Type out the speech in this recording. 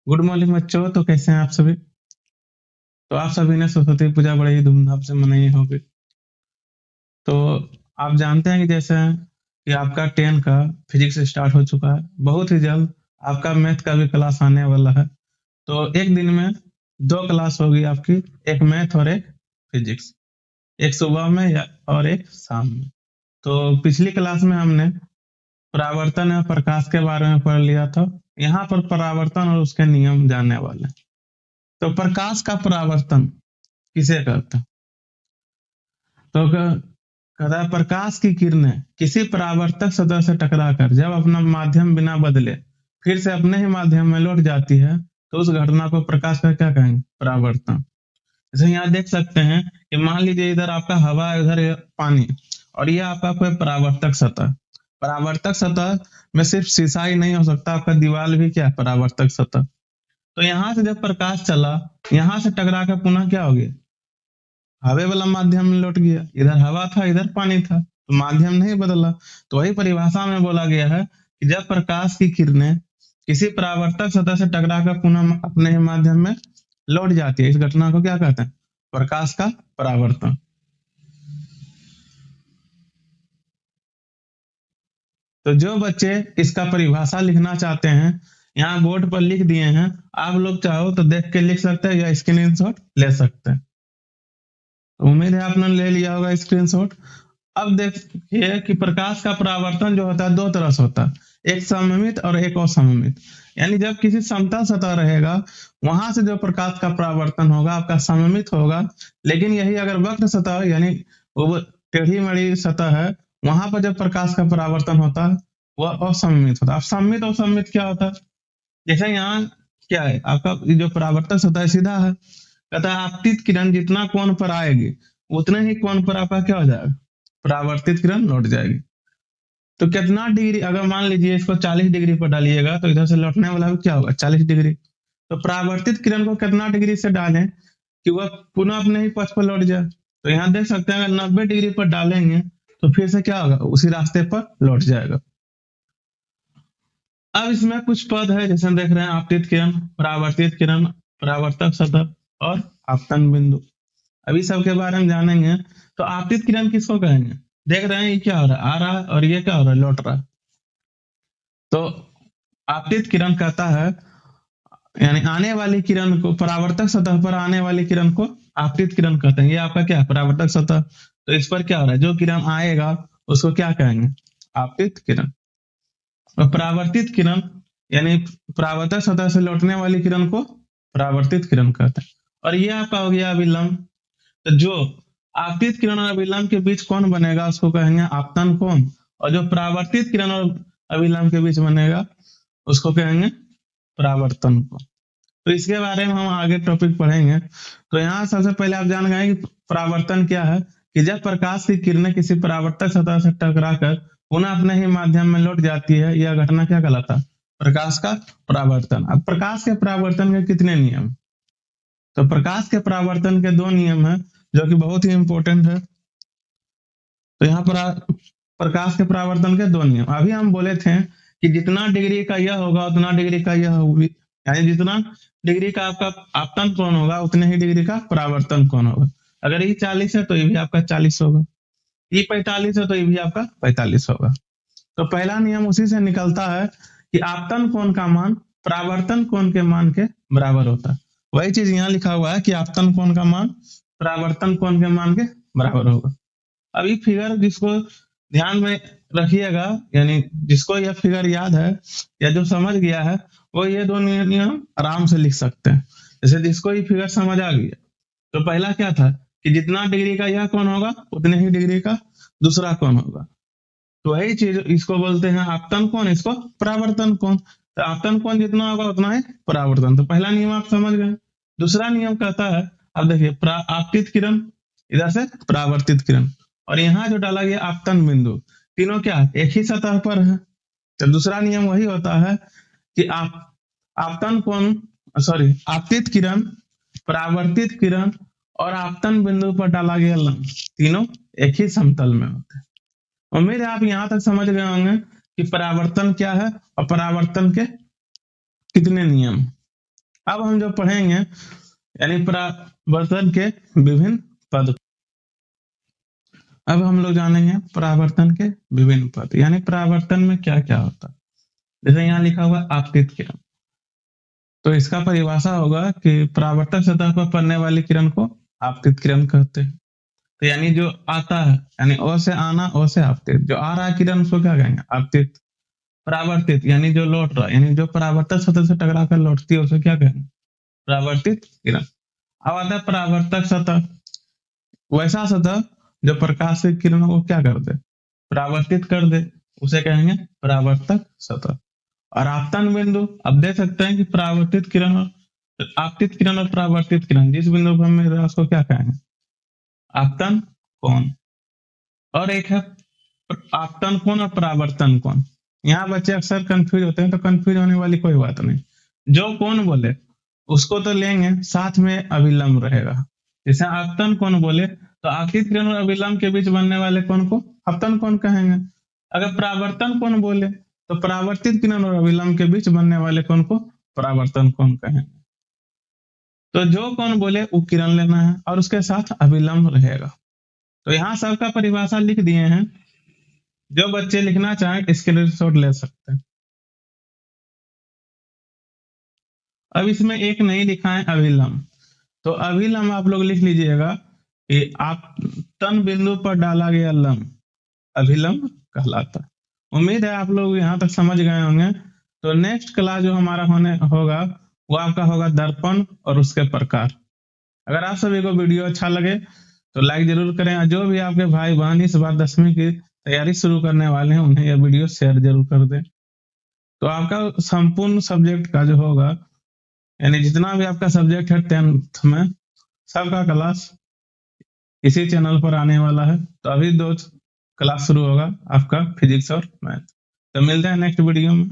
Good morning बच्चों। तो कैसे हैं आप सभी? तो आप सभी ने सरस्वती पूजा बड़े ही धूमधाम से मनाई होगी। तो आप जानते हैं कि जैसे कि आपका 10 का फिजिक्स स्टार्ट हो चुका है, बहुत ही जल्द आपका मैथ का भी क्लास आने वाला है। तो एक दिन में 2 क्लास होगी आपकी, एक मैथ और एक फिजिक्स, एक सुबह में और एक शाम में। तो पिछली क्लास में हमने परावर्तन और प्रकाश के बारे में पढ़ लिया था। यहाँ पर परावर्तन और उसके नियम जानने वाले हैं। तो प्रकाश का परावर्तन किसे कहते हैं? तो कहता है प्रकाश की किरणें किसी परावर्तक सतह से टकराकर जब अपना माध्यम बिना बदले फिर से अपने ही माध्यम में लौट जाती है, तो उस घटना को प्रकाश का क्या कहेंगे? परावर्तन। जैसे यहाँ देख सकते हैं कि मान लीजिए इधर आपका हवा है, उधर पानी, और ये आपका कोई परावर्तक सतह। परावर्तक सतह में सिर्फ शीशा ही नहीं हो सकता, आपका दीवार भी क्या है? परावर्तक सतह। तो यहाँ से जब प्रकाश चला, यहाँ से टकरा कर पुनः क्या हो गया? हवा वाला माध्यम में लौट गया। इधर हवा था, इधर पानी था, तो माध्यम नहीं बदला। तो वही परिभाषा में बोला गया है कि जब प्रकाश की किरणें किसी परावर्तक सतह से टकराकर पुनः अपने ही माध्यम में लौट जाती है, इस घटना को क्या कहते हैं? प्रकाश का परावर्तन। तो जो बच्चे इसका परिभाषा लिखना चाहते हैं, यहाँ बोर्ड पर लिख दिए हैं, आप लोग चाहो तो देख के लिख सकते हैं या स्क्रीनशॉट ले सकते हैं। उम्मीद है आपने ले लिया होगा स्क्रीनशॉट। अब देखिए कि प्रकाश का परावर्तन जो होता है 2 तरह से होता है, एक सममित और एक असममित। यानी जब किसी समतल सतह रहेगा, वहां से जो प्रकाश का परावर्तन होगा आपका सममित होगा। लेकिन यही अगर वक्र सतह यानी वो टेढ़ी मेढ़ी सतह है, वहां पर जब प्रकाश का परावर्तन होता है वह असममित होता है। अब सममित और सममित क्या होता है? जैसे यहाँ क्या है, आपका जो परावर्तक सतह है सीधा है, कहता है आपतित किरण जितना कोण पर आएगी उतने ही कोण पर आपका क्या हो जाएगा? परावर्तित किरण लौट जाएगी। तो कितना डिग्री, अगर मान लीजिए इसको 40 डिग्री पर डालिएगा तो इधर से लौटने वाला भी क्या होगा? 40 डिग्री। तो परावर्तित किरण को कितना डिग्री से डालें कि वह पुनः अपने ही पथ पर लौट जाए? तो यहाँ देख सकते हैं अगर 90 डिग्री पर डालेंगे तो फिर से क्या होगा? उसी रास्ते पर लौट जाएगा। अब इसमें कुछ पद है, जैसे हम देख रहे हैं आपतित किरण, परावर्तित किरण, परावर्तक सतह और आपतन बिंदु। अभी सब के बारे में जानेंगे। तो आपतित किरण किसको कहेंगे? देख रहे हैं ये क्या हो रहा है? आ रहा है, और ये क्या हो रहा है? लौट रहा है। तो आपतित किरण कहता है, यानी आने वाली किरण को, परावर्तक सतह पर आने वाली किरण को आपतित किरण कहते हैं। ये आपका क्या है? परावर्तक सतह। तो इस पर क्या हो रहा है? जो किरण आएगा उसको क्या कहेंगे? आपतित किरण। और परावर्तित किरण यानी परावर्तक सतह से लौटने वाली किरण को परावर्तित किरण कहते हैं। और ये आपका हो गया अभिलंब। तो जो आपतित किरण और अभिलंब के बीच कौन बनेगा उसको कहेंगे आपतन कोण, और जो परावर्तित किरण और अभिलंब के बीच बनेगा उसको कहेंगे परावर्तन कोण। तो इसके बारे में हम आगे टॉपिक पढ़ेंगे। तो यहाँ सबसे पहले आप जान गए कि परावर्तन क्या है, कि जब प्रकाश की किरणें किसी परावर्तक सतह से टकराकर पुनः अपने ही माध्यम में लौट जाती है, यह घटना क्या कहलाता है? प्रकाश का परावर्तन। अब प्रकाश के परावर्तन के कितने नियम? तो प्रकाश के परावर्तन के 2 नियम है जो कि बहुत ही इंपॉर्टेंट है। तो यहाँ पर प्रकाश के परावर्तन के 2 नियम अभी हम बोले थे कि जितना डिग्री का यह होगा उतना डिग्री का यह होगी, यानी जितना डिग्री का आपका आपतन कोण होगा उतने ही डिग्री का परावर्तन कोण होगा। अगर ये 40 है तो ये भी आपका 40 होगा, ये 45 है तो ये भी आपका 45 होगा। तो पहला नियम उसी से निकलता है कि आपतन कोण का मान परावर्तन कोण के मान के बराबर होता है। वही चीज यहाँ लिखा हुआ है कि आपतन कोण का मान परावर्तन कोण के मान के बराबर होगा। अब ये फिगर जिसको ध्यान में रखिएगा, यानी जिसको यह फिगर याद है या जो समझ गया है, वो ये 2 नियम आराम से लिख सकते हैं। जैसे जिसको ये फिगर समझ आ गया, तो पहला क्या था कि जितना डिग्री का यह कोण होगा उतने ही डिग्री का दूसरा कोण होगा। तो वही चीज इसको बोलते हैं आपतन कोण, इसको परावर्तन कोण। तो आपतन कोण जितना होगा उतना है परावर्तन। तो पहला नियम आप समझ गए। दूसरा नियम कहता है, अब देखिए आपतित किरण, इधर से परावर्तित किरण, और यहाँ जो डाला गया आपतन बिंदु, तीनों क्या एक ही सतह पर है। तो दूसरा नियम वही होता है कि आप आपतन कोण, सॉरी, आपतित किरण, परावर्तित किरण और आपतन बिंदु पर डाला गया लंब, तीनों एक ही समतल में होते हैं। उम्मीद है आप यहाँ तक समझ गए होंगे कि परावर्तन क्या है और परावर्तन के कितने नियम। अब हम जो पढ़ेंगे यानी परावर्तन के विभिन्न पद। अब हम लोग जानेंगे परावर्तन के विभिन्न पद, यानी परावर्तन में क्या क्या होता है। जैसे यहाँ लिखा हुआ आपतित किरण, तो इसका परिभाषा होगा कि परावर्तक सतह पर पड़ने वाली किरण को आपतित किरण कहते हैं। तो यानी जो आता है, यानी ओ से आना, ओ से आपतित, जो आ रहा है किरण उसको क्या कहेंगे? आपतित। परावर्तित यानी जो लौट रहा है, यानी जो परावर्तक सतह से टकरा कर लौटती है उसे क्या कहेंगे? परावर्तित किरण। अब आता है परावर्तक सतह, वैसा सतह जो प्रकाश की किरणों को क्या कर दे? परावर्तित कर दे, उसे कहेंगे परावर्तक सतह। और आपतन बिंदु, अब देख सकते हैं कि परावर्तित किरण और आपतित किरण और परावर्तित किरण जिस बिंदु पर मिल रहा है उसको क्या कहेंगे? आपतन कोण। और एक है आपतन कोण और परावर्तन कोण। यहाँ बच्चे अक्सर कंफ्यूज होते हैं, तो कंफ्यूज होने वाली कोई बात नहीं। जो कोण बोले उसको तो लेंगे, साथ में अभिलंब रहेगा। जैसे आपतन कोण बोले तो आपतित किरण और अभिलंब के बीच बनने वाले कोण को आपतन कोण कहेंगे। अगर परावर्तन कोण बोले तो परावर्तित किरण और अभिलंब के बीच बनने वाले कोण को परावर्तन कोण कहेंगे। तो जो कोण बोले वो किरण लेना है और उसके साथ अभिलंब रहेगा। तो यहाँ सबका परिभाषा लिख दिए हैं, जो बच्चे लिखना चाहें स्क्रीनशॉट ले सकते हैं। अब इसमें एक नहीं लिखा है अभिलंब, तो अभिलंब आप लोग लिख लीजिएगा कि आपतन बिंदु पर डाला गया लंब अभिलंब कहलाता है। उम्मीद है आप लोग यहाँ तक समझ गए होंगे। तो नेक्स्ट क्लास जो हमारा होने होगा वो आपका होगा दर्पण और उसके प्रकार। अगर आप सभी को वीडियो अच्छा लगे तो लाइक जरूर करें, और जो भी आपके भाई बहन इस बार 10वीं की तैयारी शुरू करने वाले हैं उन्हें यह वीडियो शेयर जरूर कर दें। तो आपका संपूर्ण सब्जेक्ट का जो होगा, यानी जितना भी आपका सब्जेक्ट है 10th में, सबका क्लास इसी चैनल पर आने वाला है। तो अभी 2 क्लास शुरू होगा आपका फिजिक्स और मैथ। तो मिलते हैं नेक्स्ट वीडियो में।